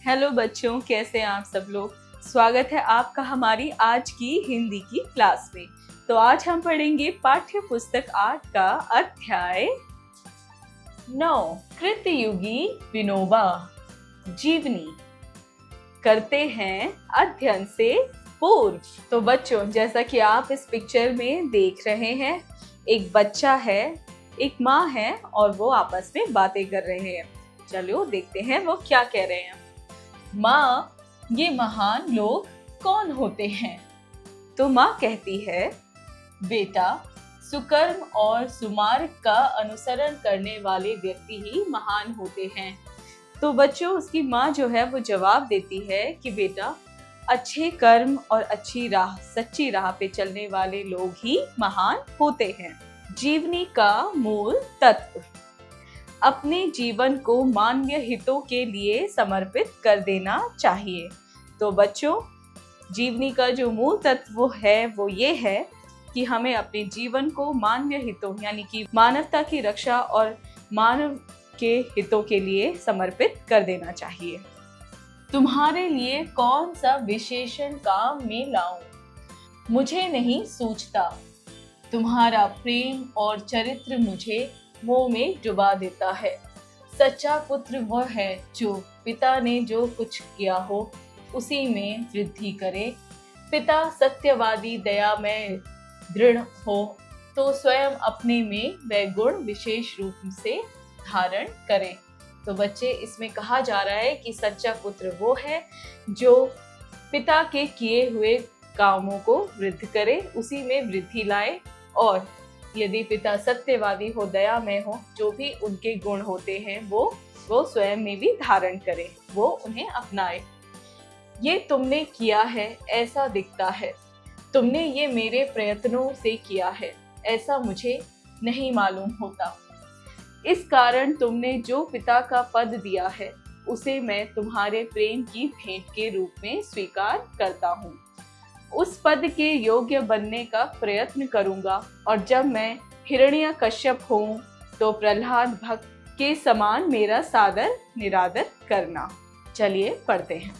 Hello बच्चों, कैसे हैं आप सब लोग। स्वागत है आपका हमारी आज की हिंदी की क्लास में। तो आज हम पढ़ेंगे पाठ्य पुस्तक 8 का अध्याय 9 कृतयुगी विनोबा जीवनी करते हैं अध्ययन से पूर्व। तो बच्चों, जैसा कि आप इस पिक्चर में देख रहे हैं, एक बच्चा है, एक माँ है और वो आपस में बातें कर रहे हैं। चलो देखते हैं वो क्या कह रहे हैं। माँ, ये महान लोग कौन होते हैं? तो माँ कहती है, बेटा, सुकर्म और सुमार्ग का अनुसरण करने वाले व्यक्ति ही महान होते हैं। तो बच्चों, उसकी माँ जो है वो जवाब देती है कि बेटा, अच्छे कर्म और अच्छी राह, सच्ची राह पे चलने वाले लोग ही महान होते हैं। जीवनी का मूल तत्व, अपने जीवन को मानवीय हितों के लिए समर्पित कर देना चाहिए। तो बच्चों, जीवनी का जो मूल तत्व है वो ये है कि हमें अपने जीवन को मानवीय हितों यानी कि मानवता की रक्षा और मानव के हितों के लिए समर्पित कर देना चाहिए। तुम्हारे लिए कौन सा विशेषण काम में लाऊं? मुझे नहीं सूझता। तुम्हारा प्रेम और चरित्र मुझे मोह में डुबा देता है। सच्चा पुत्र वह है जो पिता ने जो कुछ किया हो उसी में वृद्धि करे। पिता सत्यवादी, दयामय, दृढ़ हो तो स्वयं अपने में वह गुण विशेष रूप से धारण करे। तो बच्चे, इसमें कहा जा रहा है कि सच्चा पुत्र वो है जो पिता के किए हुए कामों को वृद्धि करे, उसी में वृद्धि लाए, और यदि पिता सत्यवादी हो, दयामय हो, जो भी उनके गुण होते हैं वो स्वयं में भी धारण करे, वो उन्हें अपनाए। ये तुमने किया है ऐसा दिखता है। तुमने ये मेरे प्रयत्नों से किया है ऐसा मुझे नहीं मालूम होता। इस कारण तुमने जो पिता का पद दिया है उसे मैं तुम्हारे प्रेम की भेंट के रूप में स्वीकार करता हूँ। उस पद के योग्य बनने का प्रयत्न करूंगा, और जब मैं हिरण्यकश्यप हूँ तो प्रहलाद भक्त के समान मेरा सादर निरादर करना। चलिए पढ़ते हैं।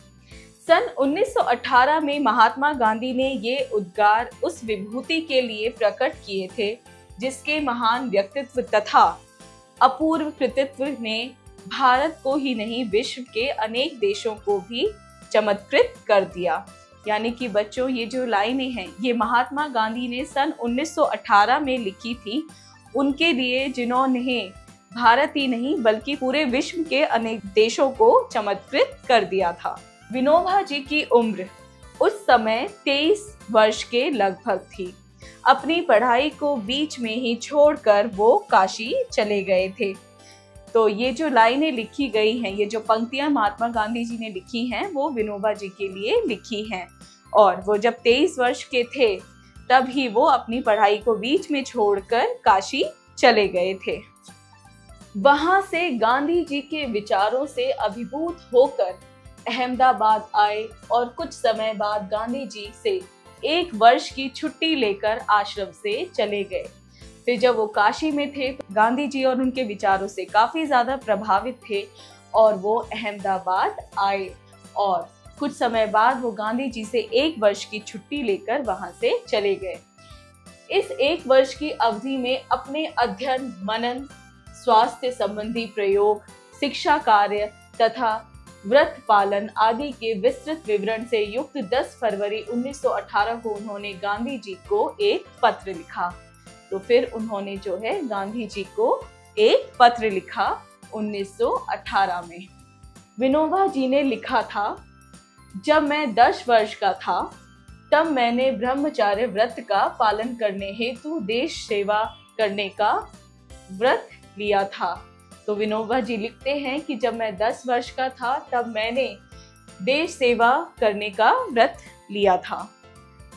सन 1918 में महात्मा गांधी ने ये उद्गार उस विभूति के लिए प्रकट किए थे जिसके महान व्यक्तित्व तथा अपूर्व कृतित्व ने भारत को ही नहीं, विश्व के अनेक देशों को भी चमत्कृत कर दिया। यानी कि बच्चों, ये जो लाइनें हैं ये महात्मा गांधी ने सन 1918 में लिखी थी, उनके लिए जिन्होंने भारत ही नहीं बल्कि पूरे विश्व के अनेक देशों को चमत्कृत कर दिया था। विनोबा जी की उम्र उस समय 23 वर्ष के लगभग थी। अपनी पढ़ाई को बीच में ही छोड़कर वो काशी चले गए थे। तो ये जो लाइनें लिखी गई हैं, ये जो पंक्तियां महात्मा गांधी जी ने लिखी हैं, वो विनोबा जी के लिए लिखी हैं। और वो जब 23 वर्ष के थे तब ही वो अपनी पढ़ाई को बीच में छोड़कर काशी चले गए थे। वहां से गांधी जी के विचारों से अभिभूत होकर अहमदाबाद आए और कुछ समय बाद गांधी जी से 1 वर्ष की छुट्टी लेकर आश्रम से चले गए। फिर जब वो काशी में थे तो गांधी जी और उनके विचारों से काफी ज्यादा प्रभावित थे और वो अहमदाबाद आए, और कुछ समय बाद वो गांधी जी से 1 वर्ष की छुट्टी लेकर वहां से चले गए। इस 1 वर्ष की अवधि में अपने अध्ययन, मनन, स्वास्थ्य संबंधी प्रयोग, शिक्षा कार्य तथा व्रत पालन आदि के विस्तृत विवरण से युक्त 10 फरवरी 1918 को उन्होंने गांधी जी को एक पत्र लिखा। तो फिर उन्होंने जो है गांधी जी को एक पत्र लिखा 1918 में। विनोबा जी ने लिखा था, जब मैं 10 वर्ष का था तब मैंने ब्रह्मचार्य व्रत का पालन करने हेतु देश सेवा करने का व्रत लिया था। तो विनोबा जी लिखते हैं कि जब मैं 10 वर्ष का था तब मैंने देश सेवा करने का व्रत लिया था।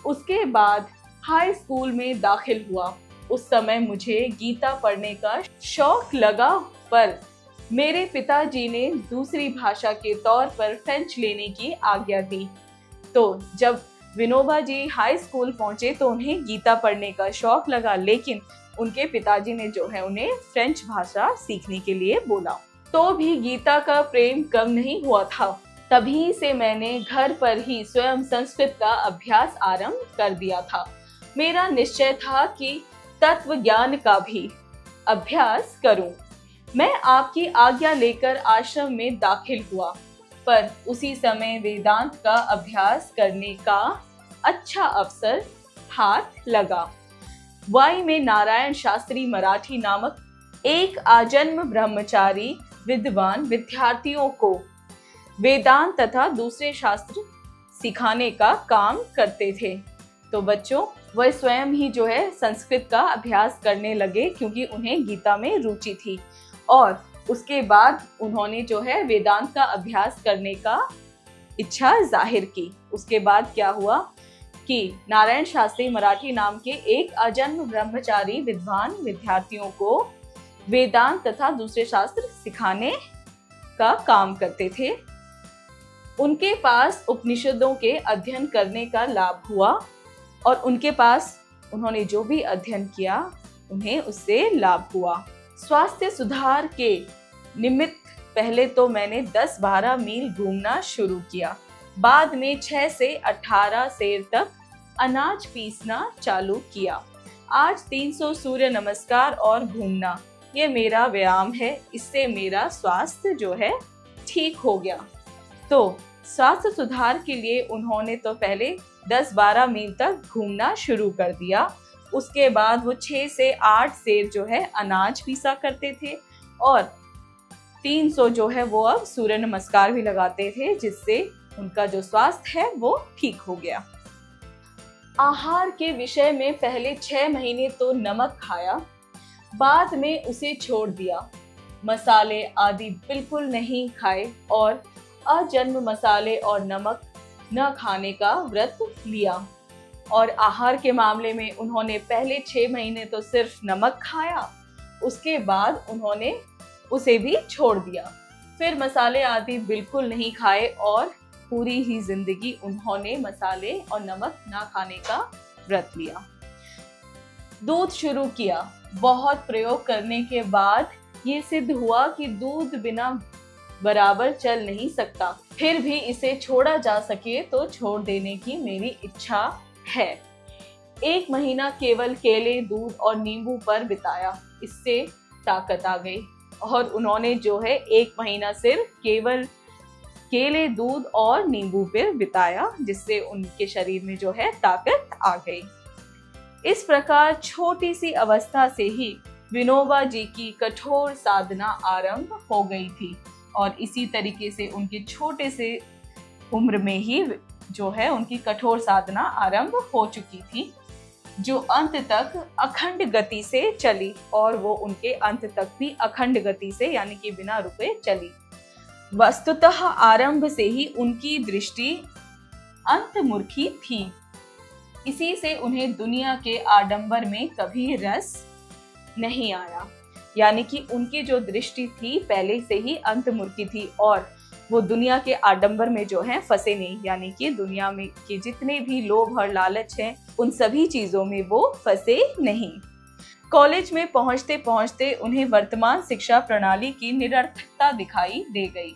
उसके बाद हाई स्कूल में दाखिल हुआ। उस समय मुझे गीता पढ़ने का शौक लगा, पर मेरे पिताजी ने दूसरी भाषा के तौर पर फ्रेंच लेने की आज्ञा दी। तो जब विनोबा जी हाई स्कूल पहुंचे तो उन्हें गीता पढ़ने का शौक लगा, लेकिन उनके पिताजी ने जो है उन्हें फ्रेंच भाषा सीखने के लिए बोला। तो भी गीता का प्रेम कम नहीं हुआ था। तभी से मैंने घर पर ही स्वयं संस्कृत का अभ्यास आरंभ कर दिया था। मेरा निश्चय था कि तत्व ज्ञान का भी अभ्यास करूं। मैं आपकी आज्ञा लेकर आश्रम में दाखिल हुआ, पर उसी समय वेदांत का अभ्यास करने का अच्छा अवसर हाथ लगा। वाई में नारायण शास्त्री मराठी नामक एक आजन्म ब्रह्मचारी विद्वान विद्यार्थियों को वेदांत तथा दूसरे शास्त्र सिखाने का काम करते थे। तो बच्चों, वह स्वयं ही जो है संस्कृत का अभ्यास करने लगे, क्योंकि उन्हें गीता में रुचि थी। और उसके बाद उन्होंने जो है वेदांत का अभ्यास करने का इच्छा जाहिर की। उसके बाद क्या हुआ कि नारायण शास्त्री मराठी नाम के एक अजन्म ब्रह्मचारी विद्वान विद्यार्थियों को वेदांत तथा दूसरे शास्त्र सिखाने का काम करते थे। उनके पास उपनिषदों के अध्ययन करने का लाभ हुआ और उनके पास उन्होंने जो भी अध्ययन किया उन्हें उससे लाभ हुआ। स्वास्थ्य सुधार के निमित्त पहले तो मैंने 10-12 मील घूमना शुरू किया। बाद में 6 से 18 सेर तक अनाज पीसना चालू किया। आज 300 सूर्य नमस्कार और घूमना, ये मेरा व्यायाम है। इससे मेरा स्वास्थ्य जो है ठीक हो गया। तो स्वास्थ्य सुधार के लिए उन्होंने तो पहले 10-12 मील तक घूमना शुरू कर दिया। उसके बाद वो 6 से 8 सेर जो है अनाज पीसा करते थे और 300 जो है वो अब सूर्य नमस्कार भी लगाते थे, जिससे उनका जो स्वास्थ्य है वो ठीक हो गया। आहार के विषय में पहले 6 महीने तो नमक खाया, बाद में उसे छोड़ दिया। मसाले आदि बिल्कुल नहीं खाए और अजन्म मसाले और नमक न खाने का व्रत लिया। और आहार के मामले में उन्होंने पहले 6 महीने तो सिर्फ नमक खाया, उसके बाद उन्होंने उसे भी छोड़ दिया। फिर मसाले आदि बिल्कुल नहीं खाए और पूरी ही जिंदगी उन्होंने मसाले और नमक ना खाने का व्रत लिया। दूध शुरू किया। बहुत प्रयोग करने के बाद ये सिद्ध हुआ कि दूध बिना बराबर चल नहीं सकता। फिर भी इसे छोड़ा जा सके तो छोड़ देने की मेरी इच्छा है। 1 महीना केवल केले, दूध और नींबू पर बिताया। इससे ताकत आ गई और उन्होंने जो है 1 महीना सिर्फ केवल केले, दूध और नींबू पर बिताया, जिससे उनके शरीर में जो है ताकत आ गई। इस प्रकार छोटी सी अवस्था से ही विनोबा जी की कठोर साधना आरंभ हो गई थी और इसी तरीके से उनके छोटे से उम्र में ही जो है उनकी कठोर साधना आरंभ हो चुकी थी, जो अंत तक अखंड गति से चली और वो उनके अंत तक भी अखंड गति से यानी कि बिना रुके चली। वस्तुतः आरंभ से ही उनकी दृष्टि अंतर्मुखी थी। इसी से उन्हें दुनिया के आडंबर में कभी रस नहीं आया। यानी कि उनकी जो दृष्टि थी पहले से ही अंतर्मुखी थी और वो दुनिया के आडंबर में जो है फंसे नहीं, यानी कि दुनिया में के जितने भी लोभ और लालच हैं उन सभी चीजों में वो फंसे नहीं। कॉलेज में पहुंचते पहुंचते उन्हें वर्तमान शिक्षा प्रणाली की निरर्थकता दिखाई दे गई।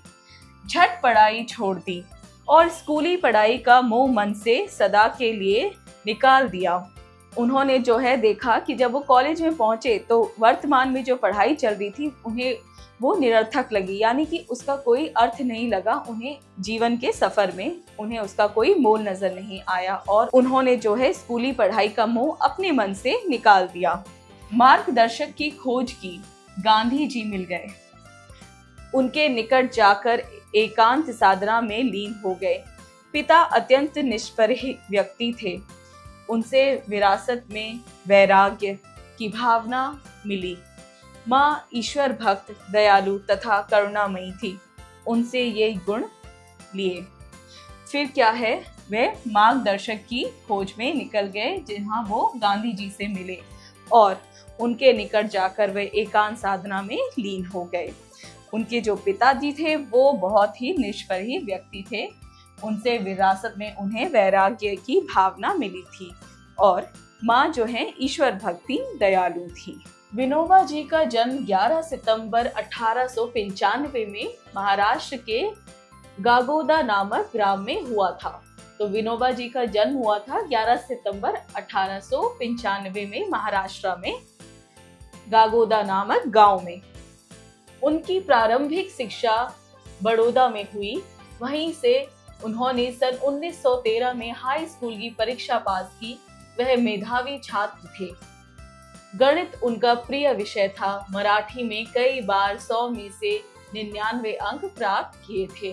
झट पढ़ाई छोड़ दी और स्कूली पढ़ाई का मोह मन से सदा के लिए निकाल दिया। उन्होंने जो है देखा कि जब वो कॉलेज में पहुंचे तो वर्तमान में जो पढ़ाई चल रही थी उन्हें वो निरर्थक लगी, यानी कि उसका कोई अर्थ नहीं लगा उन्हें। जीवन के सफर में उन्हें उसका कोई मोल नजर नहीं आया और उन्होंने जो है स्कूली पढ़ाई का मोह अपने मन से निकाल दिया। मार्गदर्शक की खोज की। गांधी जी मिल गए। उनके निकट जाकर एकांत साधना में लीन हो गए। पिता अत्यंत निष्परिह व्यक्ति थे। उनसे विरासत में वैराग्य की भावना मिली। माँ ईश्वर भक्त, दयालु तथा करुणामयी थी। उनसे ये गुण लिए। फिर क्या है, वे मार्गदर्शक की खोज में निकल गए जहाँ वो गांधी जी से मिले और उनके निकट जाकर वे एकांत साधना में लीन हो गए। उनके जो पिताजी थे वो बहुत ही निष्परिह व्यक्ति थे। उनसे विरासत में उन्हें वैराग्य की भावना मिली थी और माँ जो है ईश्वर भक्ति, दयालु थी। विनोबा जी का जन्म 11 सितंबर 1895 में महाराष्ट्र के गागोदा नामक ग्राम में हुआ था। तो विनोबा जी का जन्म हुआ था 11 सितंबर 1895 में महाराष्ट्र में गागोदा नामक गांव में। उनकी प्रारंभिक शिक्षा बड़ौदा में हुई। वहीं से उन्होंने सन 1913 में हाई स्कूल की परीक्षा पास की। वह मेधावी छात्र थे। गणित उनका प्रिय विषय था। मराठी में कई बार 100 में से 99 अंक प्राप्त किए थे।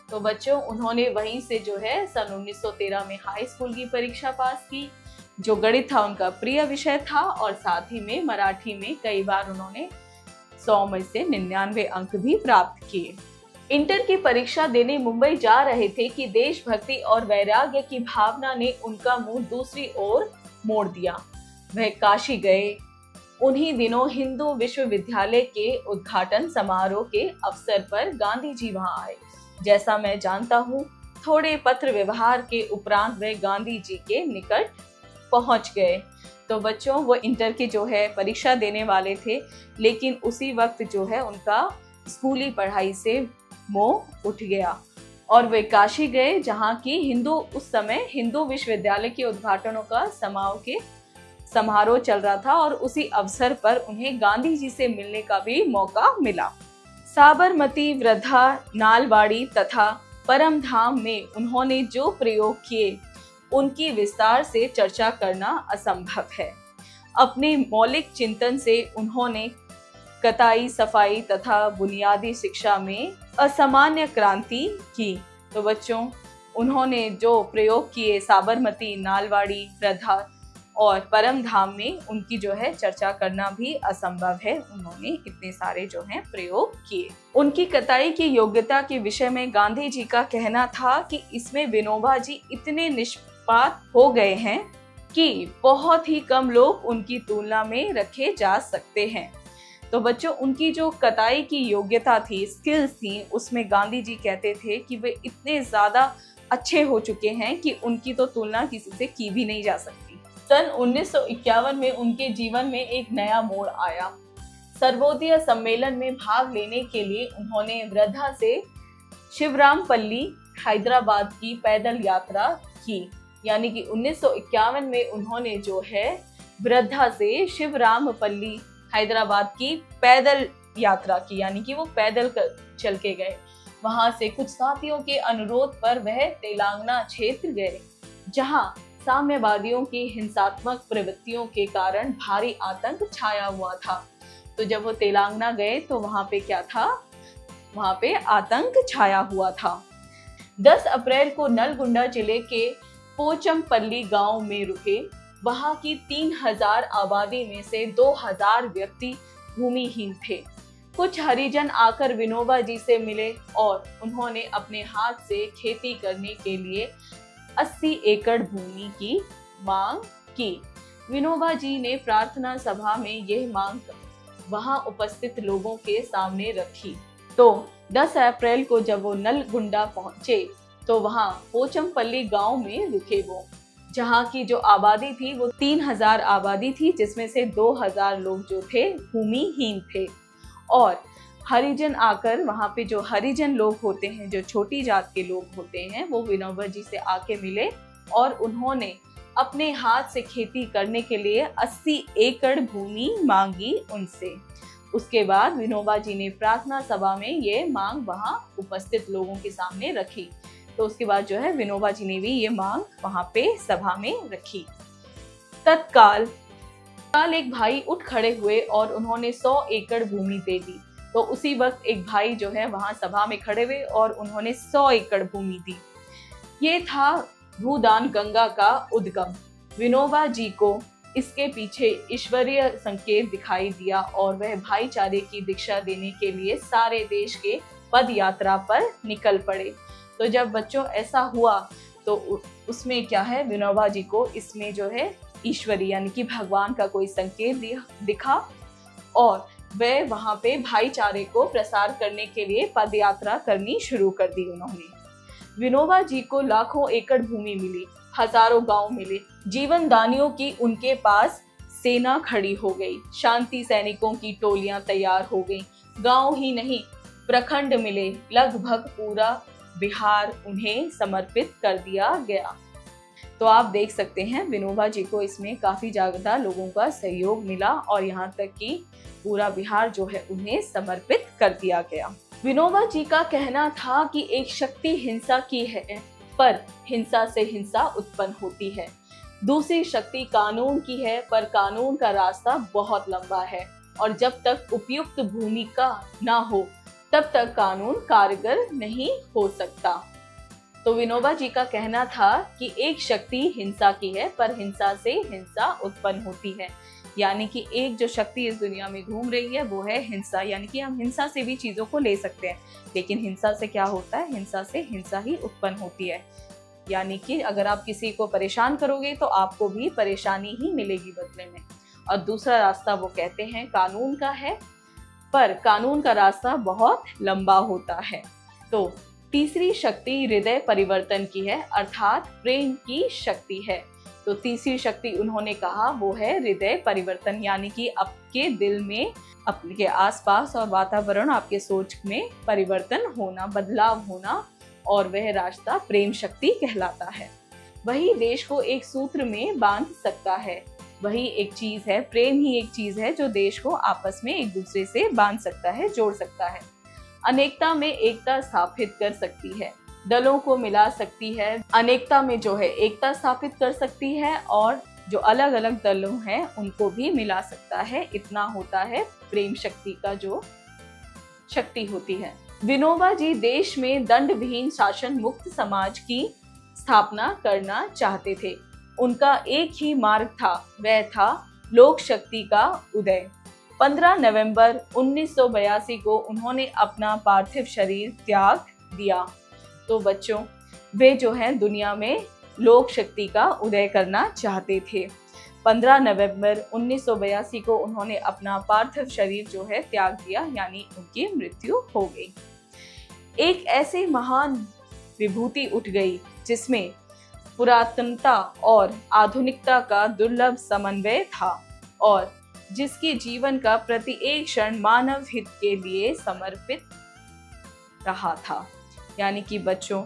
तो बच्चों, उन्होंने वहीं से जो है सन 1913 में हाई स्कूल की परीक्षा पास की। जो गणित था उनका प्रिय विषय था और साथ ही में मराठी में कई बार उन्होंने 100 में से 99 अंक भी प्राप्त किए। इंटर की परीक्षा देने मुंबई जा रहे थे कि देशभक्ति और वैराग्य की भावना ने उनका मुंह दूसरी ओर मोड़ दिया। वह काशी गए। उन्हीं दिनों हिंदू विश्वविद्यालय के उद्घाटन समारोह के अवसर पर गांधी जी वहां आए। जैसा मैं जानता हूँ, थोड़े पत्र व्यवहार के उपरांत वे गांधी जी के निकट पहुंच गए। तो बच्चों, वो इंटर की जो है परीक्षा देने वाले थे, लेकिन उसी वक्त जो है उनका स्कूली पढ़ाई से मोह उठ गया और वे काशी गए, जहाँ की उस समय हिंदू विश्वविद्यालय के उद्घाटनों का समारोह चल रहा था और उसी अवसर पर उन्हें गांधी जी से मिलने का भी मौका मिला। साबरमती, वृद्धा, नालवाड़ी तथा परमधाम में उन्होंने जो प्रयोग किए उनकी विस्तार से चर्चा करना असंभव है। अपने मौलिक चिंतन से उन्होंने कताई, सफाई तथा बुनियादी शिक्षा में असामान्य क्रांति की। तो बच्चों, उन्होंने जो प्रयोग किए साबरमती, नालवाड़ी, वृद्धा और परमधाम में, उनकी जो है चर्चा करना भी असंभव है। उन्होंने इतने सारे जो है प्रयोग किए। उनकी कताई की योग्यता के विषय में गांधी जी का कहना था कि इसमें विनोबा जी इतने निष्पात हो गए हैं कि बहुत ही कम लोग उनकी तुलना में रखे जा सकते हैं। तो बच्चों, उनकी जो कताई की योग्यता थी, स्किल्स थी, उसमें गांधी जी कहते थे कि वे इतने ज्यादा अच्छे हो चुके हैं कि उनकी तो तुलना किसी से की भी नहीं जा सकती। सन 1951 में उनके जीवन में एक नया मोड़ आया। सर्वोदय सम्मेलन में भाग लेने के लिए उन्होंने वृद्धा से शिवरामपल्ली, हैदराबाद की पैदल यात्रा की। यानी कि 1951 में उन्होंने जो है वृद्धा से शिवरामपल्ली, हैदराबाद की पैदल यात्रा की। यानी कि वो पैदल चल के गए। वहां से कुछ साथियों के अनुरोध पर वह तेलंगाना क्षेत्र गए, जहां साम्यवादियों की हिंसात्मक प्रवृत्तियों के कारण भारी आतंक छाया हुआ था। तो जब वो तेलंगाना गए तो वहां पे क्या था? वहां पे आतंक छाया हुआ था। 10 अप्रैल को नलगुंडा जिले के पोचमपल्ली गांव में रुके। वहां की 3000 आबादी में से 2000 व्यक्ति भूमिहीन थे। कुछ हरिजन आकर विनोबा जी से मिले और उन्होंने अपने हाथ से खेती करने के लिए 80 एकड़ भूमि की मांग की। विनोबा जी ने प्रार्थना सभा में यह मांग वहां उपस्थित लोगों के सामने रखी। तो 10 अप्रैल को जब वो नलगुंडा पहुंचे तो वहां पोचमपल्ली गांव में रुके वो, जहां की जो आबादी थी वो 3000 आबादी थी, जिसमें से 2000 लोग जो थे भूमिहीन थे। और हरिजन आकर वहां पे, जो हरिजन लोग होते हैं, जो छोटी जात के लोग होते हैं, वो विनोबा जी से आके मिले और उन्होंने अपने हाथ से खेती करने के लिए 80 एकड़ भूमि मांगी उनसे। उसके बाद विनोबा जी ने प्रार्थना सभा में ये मांग वहां उपस्थित लोगों के सामने रखी। तो उसके बाद जो है विनोबा जी ने भी ये मांग वहां पे सभा में रखी। तत्काल एक भाई उठ खड़े हुए और उन्होंने 100 एकड़ भूमि दे दी। तो उसी वक्त एक भाई जो है वहां सभा में खड़े हुए और उन्होंने 100 एकड़ भूमि दी। ये था भूदान गंगा का उद्गम। विनोबा जी को इसके पीछे ईश्वरीय संकेत दिखाई दिया और वह भाईचारे की दीक्षा देने के लिए सारे देश के पद यात्रा पर निकल पड़े। तो जब बच्चों ऐसा हुआ तो उसमें क्या है, विनोबा जी को इसमें जो है ईश्वरी यानी कि भगवान का कोई संकेत दिखा और वे वहां पे भाईचारे को प्रसार करने के लिए पदयात्रा करनी शुरू कर दी उन्होंने। विनोबा जी को लाखों एकड़ भूमि मिली, हजारों गांव मिले, जीवन दानियों की उनके पास सेना खड़ी हो गई, शांति सैनिकों की टोलियां तैयार हो गई। गांव ही नहीं प्रखंड मिले, लगभग पूरा बिहार उन्हें समर्पित कर दिया गया। तो आप देख सकते हैं विनोबा जी को इसमें काफी ज्यादा लोगों का सहयोग मिला और यहाँ तक कि पूरा बिहार जो है उन्हें समर्पित कर दिया गया। विनोबा जी का कहना था कि एक शक्ति हिंसा की है, पर हिंसा से हिंसा उत्पन्न होती है। दूसरी शक्ति कानून की है, पर कानून का रास्ता बहुत लंबा है और जब तक उपयुक्त भूमिका ना हो तब तक कानून कारगर नहीं हो सकता। तो विनोबा जी का कहना था कि एक शक्ति हिंसा की है, पर हिंसा से हिंसा उत्पन्न होती है। यानी कि एक जो शक्ति इस दुनिया में घूम रही है वो है हिंसा। यानी कि हम हिंसा से भी चीजों को ले सकते हैं, लेकिन हिंसा से क्या होता है, हिंसा से हिंसा ही उत्पन्न होती है। यानी कि अगर आप किसी को परेशान करोगे तो आपको भी परेशानी ही मिलेगी बदले में। और दूसरा रास्ता वो कहते हैं कानून का है, पर कानून का रास्ता बहुत लंबा होता है। तो तीसरी शक्ति हृदय परिवर्तन की है, अर्थात प्रेम की शक्ति है। तो तीसरी शक्ति उन्होंने कहा वो है हृदय परिवर्तन, यानी कि आपके दिल में, आपके आसपास और वातावरण, आपके सोच में परिवर्तन होना, बदलाव होना, और वह रास्ता प्रेम शक्ति कहलाता है। वही देश को एक सूत्र में बांध सकता है। वही एक चीज है, प्रेम ही एक चीज है जो देश को आपस में एक दूसरे से बांध सकता है, जोड़ सकता है। अनेकता में एकता स्थापित कर सकती है, दलों को मिला सकती है। अनेकता में जो है एकता स्थापित कर सकती है और जो अलग अलग दलों हैं उनको भी मिला सकता है। इतना होता है प्रेम शक्ति का जो शक्ति होती है। विनोबा जी देश में दंडविहीन शासन मुक्त समाज की स्थापना करना चाहते थे। उनका एक ही मार्ग था, वह था लोक शक्ति का उदय। 15 नवंबर 1982 को उन्होंने अपना पार्थिव शरीर त्याग दिया। तो बच्चों, वे जो हैं दुनिया में लोक शक्ति का उदय करना चाहते थे। 15 नवंबर 1982 को उन्होंने अपना पार्थिव शरीर जो है त्याग दिया, यानी उनकी मृत्यु हो गई। एक ऐसी महान विभूति उठ गई जिसमें पुरातनता और आधुनिकता का दुर्लभ समन्वय था और जिसके जीवन का प्रति एक क्षण मानव हित के लिए समर्पित रहा था। यानी कि बच्चों,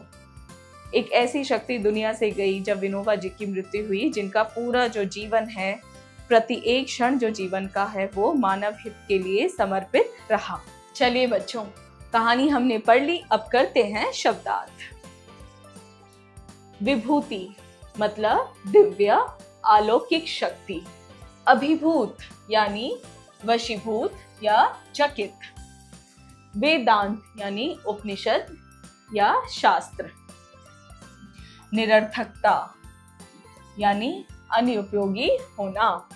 एक ऐसी शक्ति दुनिया से गई जब विनोबा जी की मृत्यु हुई, जिनका पूरा जो जीवन है, प्रति एक क्षण जो जीवन का है, वो मानव हित के लिए समर्पित रहा। चलिए बच्चों, कहानी हमने पढ़ ली, अब करते हैं शब्दार्थ। विभूति मतलब दिव्य अलौकिक शक्ति। अभिभूत यानी वशीभूत या चकित। वेदांत यानी उपनिषद या शास्त्र। निरर्थकता यानी अनुपयोगी होना।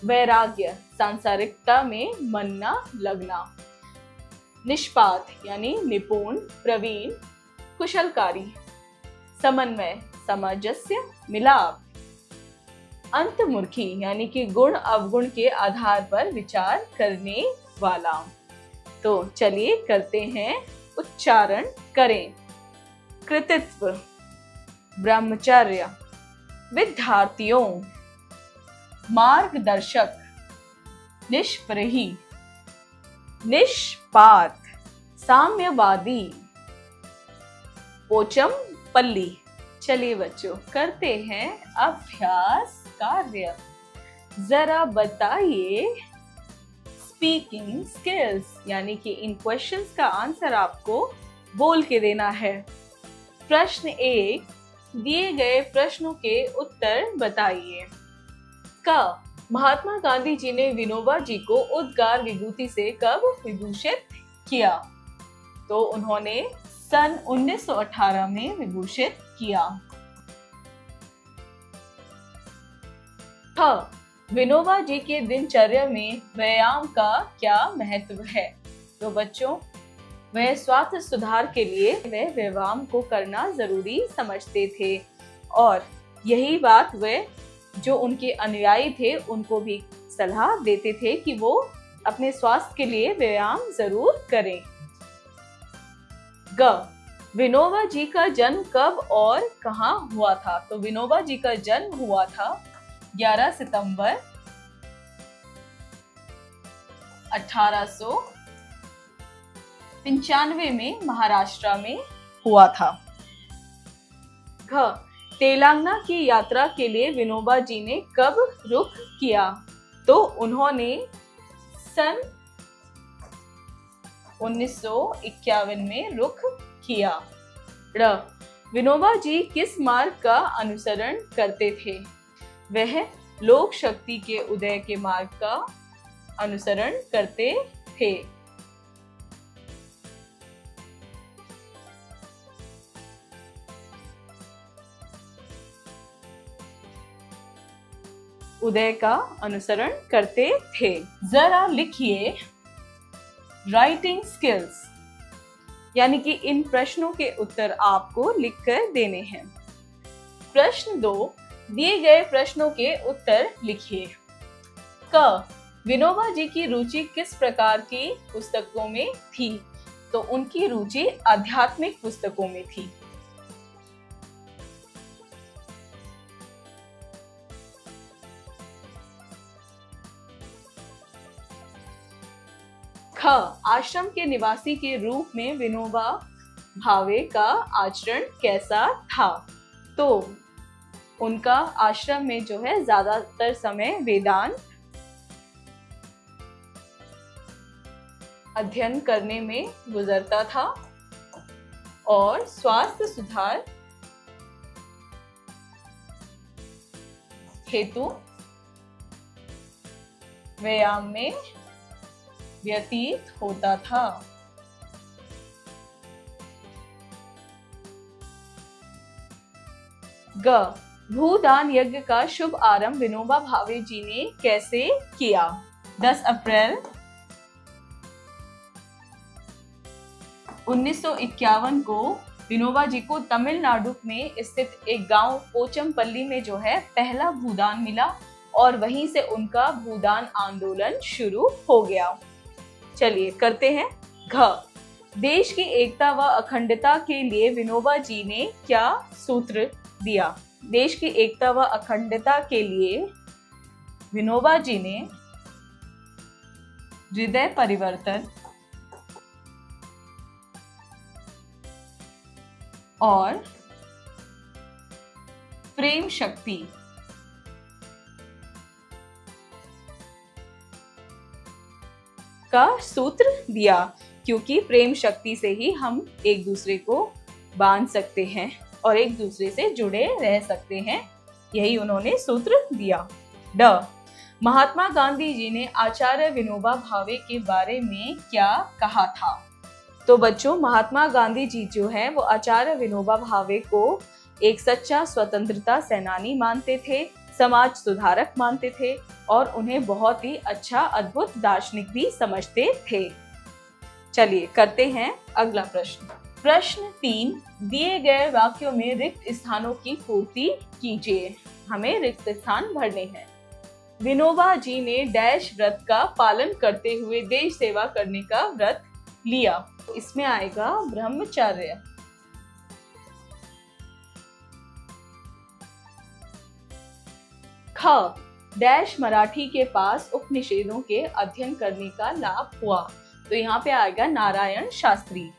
वैराग्य सांसारिकता में मन न लगना। निष्पात यानी निपुण, प्रवीण, कुशलकारी। समन्वय सामंजस्य, मिलाप। अंतर्मुखी यानी कि गुण अवगुण के आधार पर विचार करने वाला। तो चलिए करते हैं, उच्चारण करें। कृतित्व, ब्रह्मचर्य, विद्यार्थियों, मार्गदर्शक, निष्प्रही, निष्पात, साम्यवादी, पोचम पल्ली। चलिए बच्चों, करते हैं अभ्यास कार्य। जरा बताइए स्पीकिंग स्किल्स, यानी कि इन क्वेश्चंस का आंसर आपको बोल के देना है। प्रश्न 1, दिए गए प्रश्नों के उत्तर बताइए। क, महात्मा गांधी जी ने विनोबा जी को उद्गार विभूति से कब विभूषित किया? तो उन्होंने सन 1918 में विभूषित किया। ख, विनोबा जी के दिनचर्या में व्यायाम का क्या महत्व है? तो बच्चों, वह स्वास्थ्य सुधार के लिए वह व्यायाम को करना जरूरी समझते थे और यही बात वह जो उनके अनुयायी थे उनको भी सलाह देते थे कि वो अपने स्वास्थ्य के लिए व्यायाम जरूर करें। ग, विनोबा जी का जन्म कब और कहां हुआ था? तो विनोबा जी का जन्म हुआ था 11 सितंबर 1895 में महाराष्ट्र में हुआ था। घ, तेलंगाना की यात्रा के लिए विनोबा जी ने कब रुख किया? तो उन्होंने सन 1951 में रुख किया। ड़, विनोबा जी किस मार्ग का अनुसरण करते थे? वह लोक शक्ति के उदय के मार्ग का अनुसरण करते थे। उदय का अनुसरण करते थे। जरा लिखिए राइटिंग स्किल्स, यानी कि इन प्रश्नों के उत्तर आपको लिखकर देने हैं। प्रश्न 2, दिए गए प्रश्नों के उत्तर लिखिए। क, विनोबा जी की रुचि किस प्रकार की पुस्तकों में थी? तो उनकी रुचि आध्यात्मिक पुस्तकों में थी। ख, आश्रम के निवासी के रूप में विनोबा भावे का आचरण कैसा था? तो उनका आश्रम में जो है ज्यादातर समय वेदांत अध्ययन करने में गुजरता था और स्वास्थ्य सुधार हेतु व्यायाम में व्यतीत होता था। ग, भूदान यज्ञ का शुभ आरंभ विनोबा भावे जी ने कैसे किया? 10 अप्रैल 1951 को विनोबा जी को तमिलनाडु में स्थित एक गांव पोचमपल्ली में जो है पहला भूदान मिला और वहीं से उनका भूदान आंदोलन शुरू हो गया। चलिए करते हैं। घ, देश की एकता व अखंडता के लिए विनोबा जी ने क्या सूत्र दिया? देश की एकता व अखंडता के लिए विनोबा जी ने हृदय परिवर्तन और प्रेम शक्ति का सूत्र दिया, क्योंकि प्रेम शक्ति से ही हम एक दूसरे को बांध सकते हैं और एक दूसरे से जुड़े रह सकते हैं, यही उन्होंने सूत्र दिया। ड, महात्मा गांधी जी ने आचार्य विनोबा भावे के बारे में क्या कहा था? तो बच्चों, महात्मा गांधी जी जो है वो आचार्य विनोबा भावे को एक सच्चा स्वतंत्रता सेनानी मानते थे, समाज सुधारक मानते थे और उन्हें बहुत ही अच्छा अद्भुत दार्शनिक भी समझते थे। चलिए करते हैं अगला प्रश्न। प्रश्न 3, दिए गए वाक्यों में रिक्त स्थानों की पूर्ति कीजिए। हमें रिक्त स्थान भरने हैं। विनोबा जी ने डैश व्रत का पालन करते हुए देश सेवा करने का व्रत लिया। इसमें आएगा ब्रह्मचर्य। ख, डैश मराठी के पास उपनिषदों के अध्ययन करने का लाभ हुआ। तो यहाँ पे आएगा नारायण शास्त्री।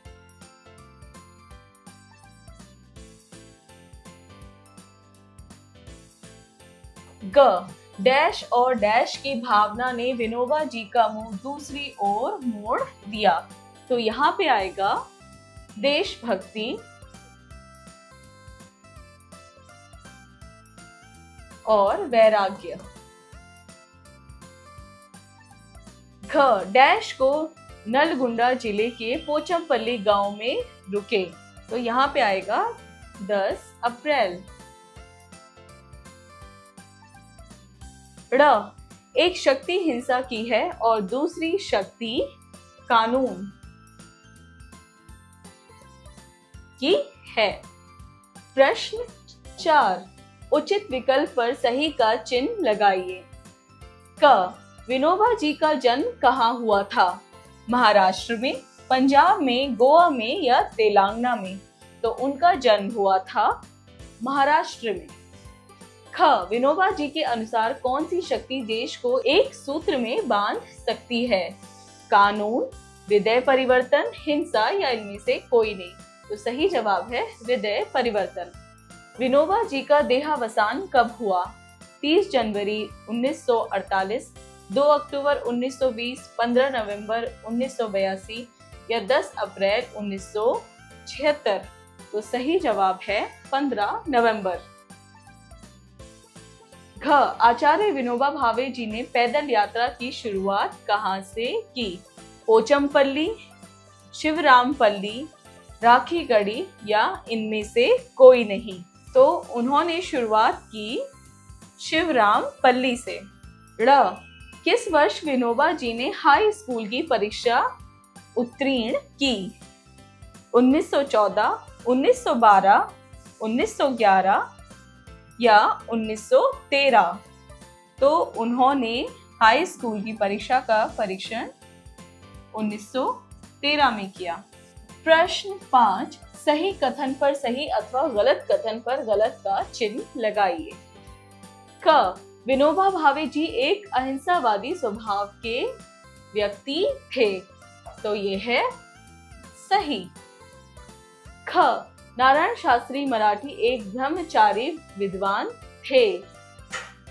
ग, डैश और डैश की भावना ने विनोबा जी का मुंह दूसरी ओर मोड़ दिया। तो यहाँ पे आएगा देशभक्ति और वैराग्य। घ, डैश को नलगुंडा जिले के पोचमपल्ली गांव में रुके। तो यहाँ पे आएगा 10 अप्रैल। ड़, एक शक्ति हिंसा की है और दूसरी शक्ति कानून की है। प्रश्न 4, उचित विकल्प पर सही का चिन्ह लगाइए। क, विनोबा जी का जन्म कहाँ हुआ था? महाराष्ट्र में, पंजाब में, गोवा में या तेलंगाना में? तो उनका जन्म हुआ था महाराष्ट्र में। ख, विनोबा जी के अनुसार कौन सी शक्ति देश को एक सूत्र में बांध सकती है? कानून, हृदय परिवर्तन, हिंसा या इनमें से कोई नहीं? तो सही जवाब है हृदय परिवर्तन। विनोबा जी का देहावसान कब हुआ? 30 जनवरी 1948, 2 अक्टूबर 1920, 15 नवंबर 1982 या 10 अप्रैल 1976। तो सही जवाब है 15 नवंबर। घ, आचार्य विनोबा भावे जी ने पैदल यात्रा की शुरुआत कहां से की? पोचमपल्ली, शिवरामपल्ली, राखीगढ़ी या इनमें से कोई नहीं। तो उन्होंने शुरुआत की शिवरामपल्ली से। ड़, किस वर्ष विनोबा जी ने हाई स्कूल की परीक्षा उत्तीर्ण की? 1914, 1912, 1911 या 1913। तो उन्होंने हाई स्कूल की परीक्षा का परीक्षण 1913 में किया। प्रश्न 5, सही कथन पर सही अथवा गलत कथन पर गलत का चिन्ह लगाइए। क, विनोबा भावे जी एक अहिंसावादी स्वभाव के व्यक्ति थे। तो ये है सही। ख, नारायण शास्त्री मराठी एक ब्रह्मचारी विद्वान थे।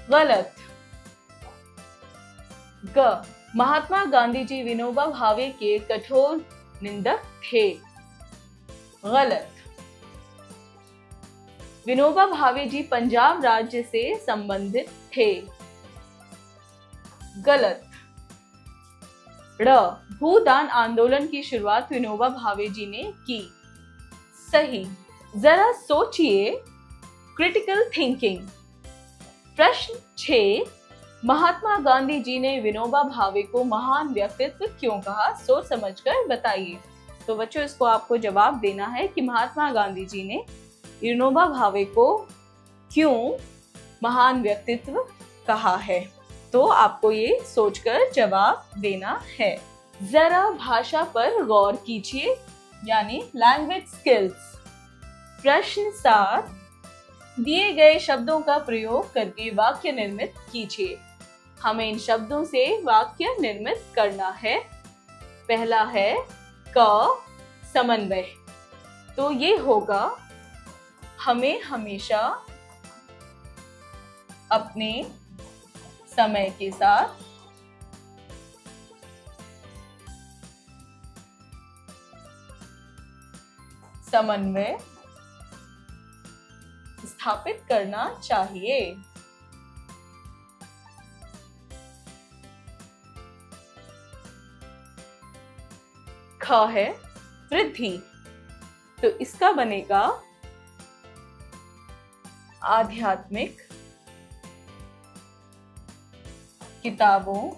गलत। ग, महात्मा गांधी जी विनोबा भावे के कठोर निंदक थे। गलत। विनोबा भावे जी पंजाब राज्य से संबंधित थे। गलत। ड़, भूदान आंदोलन की शुरुआत विनोबा भावे जी ने की। सही। जरा सोचिए, क्रिटिकल थिंकिंग। प्रश्न 6, महात्मा गांधी जी ने विनोबा भावे को महान व्यक्तित्व क्यों कहा? सोच समझकर बताइए। तो बच्चों, इसको आपको जवाब देना है कि महात्मा गांधी जी ने विनोबा भावे को क्यों महान व्यक्तित्व कहा है। तो आपको ये सोचकर जवाब देना है। जरा भाषा पर गौर कीजिए, यानी लैंग्वेज स्किल्स। प्रश्न 7, दिए गए शब्दों का प्रयोग करके वाक्य निर्मित कीजिए। हमें इन शब्दों से वाक्य निर्मित करना है। पहला है क, समन्वय। तो ये होगा, हमें हमेशा अपने समय के साथ समन्वय स्थापित करना चाहिए। ख है वृद्धि। तो इसका बनेगा आध्यात्मिक किताबों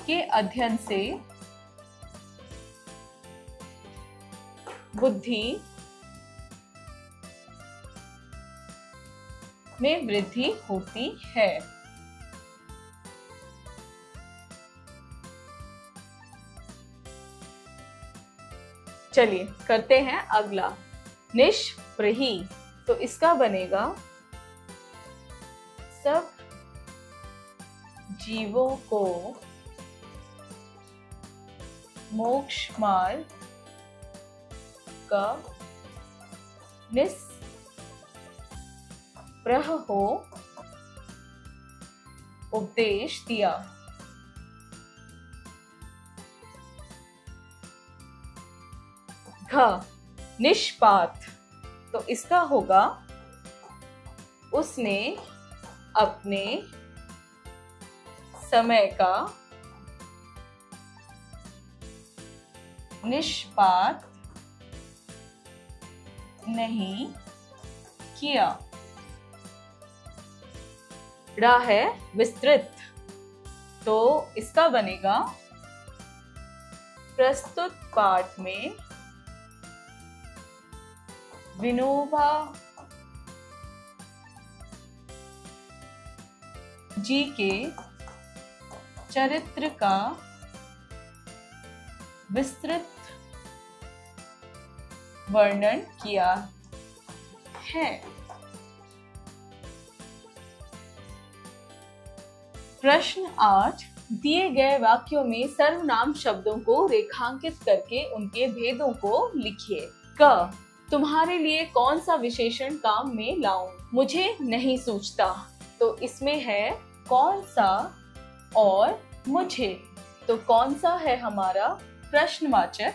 के अध्ययन से बुद्धि में वृद्धि होती है। चलिए करते हैं अगला, निष्प्रही। तो इसका बनेगा, सब जीवों को मोक्ष मार्ग का निष्प्रह हो उपदेश दिया। घ, निष्पात। तो इसका होगा, उसने अपने समय का निष्पात नहीं किया। ड़ा है विस्तृत। तो इसका बनेगा, प्रस्तुत पाठ में विनोबा जी के चरित्र का विस्तृत वर्णन किया है। प्रश्न 8, दिए गए वाक्यों में सर्वनाम शब्दों को रेखांकित करके उनके भेदों को लिखिए। क, तुम्हारे लिए कौन सा विशेषण काम में लाऊं? मुझे नहीं सूझता। तो इसमें है कौन सा और मुझे। तो कौन सा है हमारा प्रश्नवाचक,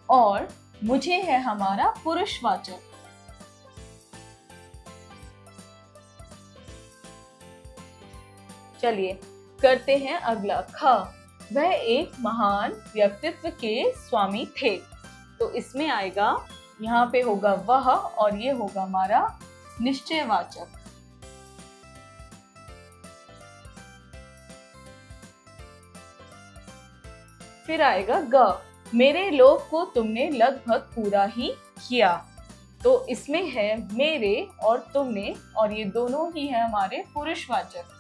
और मुझे है हमारा पुरुषवाचक। चलिए करते हैं अगला। ख, वह एक महान व्यक्तित्व के स्वामी थे। तो इसमें आएगा, यहाँ पे होगा वह और ये होगा हमारा निश्चयवाचक। फिर आएगा ग, मेरे लोभ को तुमने लगभग पूरा ही किया। तो इसमें है मेरे और तुमने, और ये दोनों ही है हमारे पुरुषवाचक।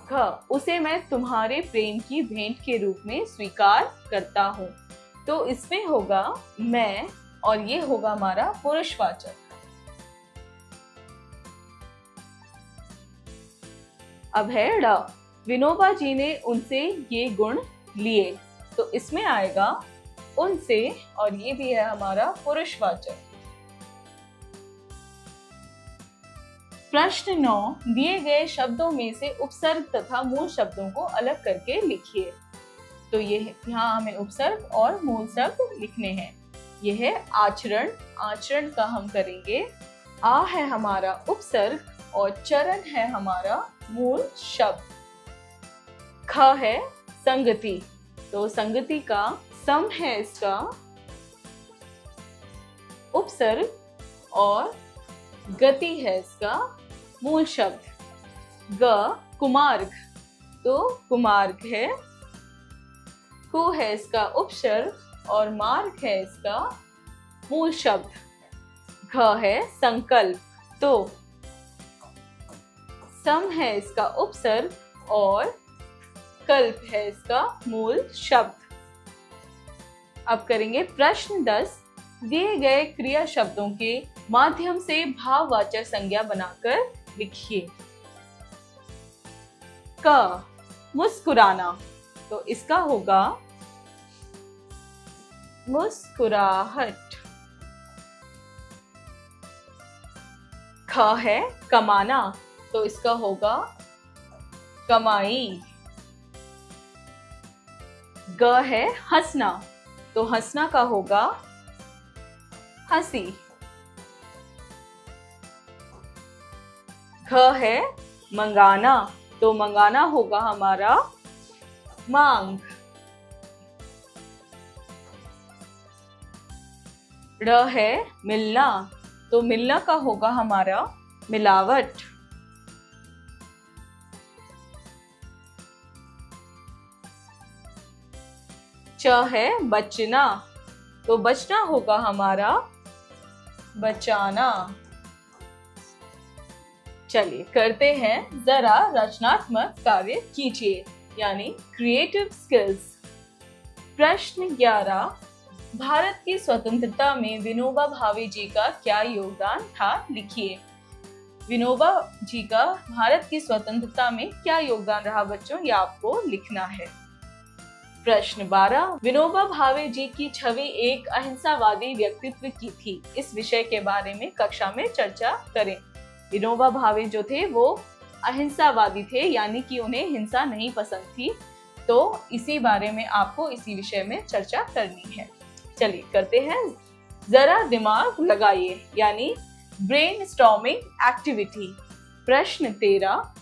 घ, उसे मैं तुम्हारे प्रेम की भेंट के रूप में स्वीकार करता हूँ। तो इसमें होगा मैं और ये होगा हमारा पुरुषवाचक। अब है ड़, विनोबा जी ने उनसे ये गुण लिए। तो इसमें आएगा उनसे और ये भी है हमारा पुरुषवाचक। प्रश्न 9, दिए गए शब्दों में से उपसर्ग तथा मूल शब्दों को अलग करके लिखिए। तो ये यहाँ हमें उपसर्ग और मूल शब्द लिखने हैं। ये है आचरण। आचरण का हम करेंगे, आ है हमारा उपसर्ग और चरण है हमारा मूल शब्द। ख है संगति। तो संगति का सम है इसका उपसर्ग और गति है इसका मूल शब्द। ग, कुमार्ग। तो कुमार्ग है, कु है इसका उपसर्ग और मार्ग है इसका मूल शब्द। घ है संकल्प। तो सम है इसका उपसर्ग और कल्प है इसका मूल शब्द। अब करेंगे प्रश्न 10, दिए गए क्रिया शब्दों के माध्यम से भाववाचक संज्ञा बनाकर लिखिए। क, मुस्कुराना। तो इसका होगा मुस्कुराहट। ख है कमाना। तो इसका होगा कमाई। ग है हंसना। तो हंसना का होगा हंसी। घ है मंगाना। तो मंगाना होगा हमारा मांग। ड़ है मिलना। तो मिलना का होगा हमारा मिलावट। च है बचना। तो बचना होगा हमारा बचाना। चलिए करते हैं, जरा रचनात्मक कार्य कीजिए, यानी क्रिएटिव स्किल्स। प्रश्न 11, भारत की स्वतंत्रता में विनोबा भावे जी का क्या योगदान था? लिखिए। विनोबा जी का भारत की स्वतंत्रता में क्या योगदान रहा बच्चों, ये आपको लिखना है। प्रश्न 12, विनोबा भावे जी की छवि एक अहिंसावादी व्यक्तित्व की थी। इस विषय के बारे में कक्षा में चर्चा करें। विनोबा भावे जो थे वो अहिंसावादी थे, यानी कि उन्हें हिंसा नहीं पसंद थी। तो इसी बारे में आपको इसी विषय में चर्चा करनी है। चलिए करते हैं, जरा दिमाग लगाइए, यानी ब्रेनस्टॉर्मिंग एक्टिविटी। प्रश्न 13,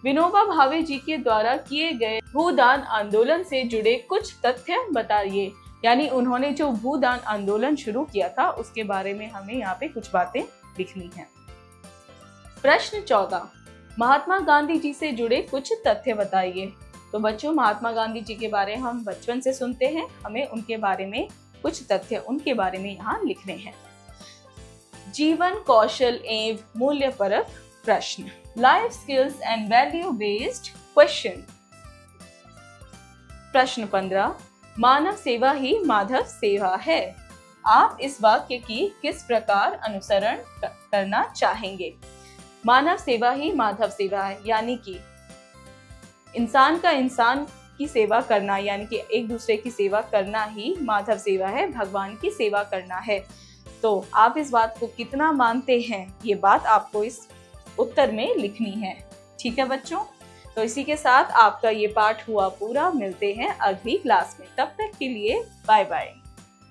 विनोबा भावे जी के द्वारा किए गए भूदान आंदोलन से जुड़े कुछ तथ्य बताइए। यानी उन्होंने जो भूदान आंदोलन शुरू किया था उसके बारे में हमें यहाँ पे कुछ बातें लिखनी है। प्रश्न 14, महात्मा गांधी जी से जुड़े कुछ तथ्य बताइए। तो बच्चों, महात्मा गांधी जी के बारे में हम बचपन से सुनते हैं, हमें उनके बारे में कुछ तथ्य उनके बारे में यहाँ लिखने हैं। जीवन कौशल एवं मूल्यपरक प्रश्न, life skills and value based question. प्रश्न 15, मानव सेवा ही माधव सेवा है। आप इस वाक्य की किस प्रकार अनुसरण करना चाहेंगे? मानव सेवा ही माधव सेवा है, यानी कि इंसान का इंसान की सेवा करना, यानी कि एक दूसरे की सेवा करना ही माधव सेवा है, भगवान की सेवा करना है। तो आप इस बात को कितना मानते हैं, ये बात आपको इस उत्तर में लिखनी है। ठीक है बच्चों, तो इसी के साथ आपका ये पाठ हुआ पूरा। मिलते हैं अगली क्लास में, तब तक के लिए बाय बाय।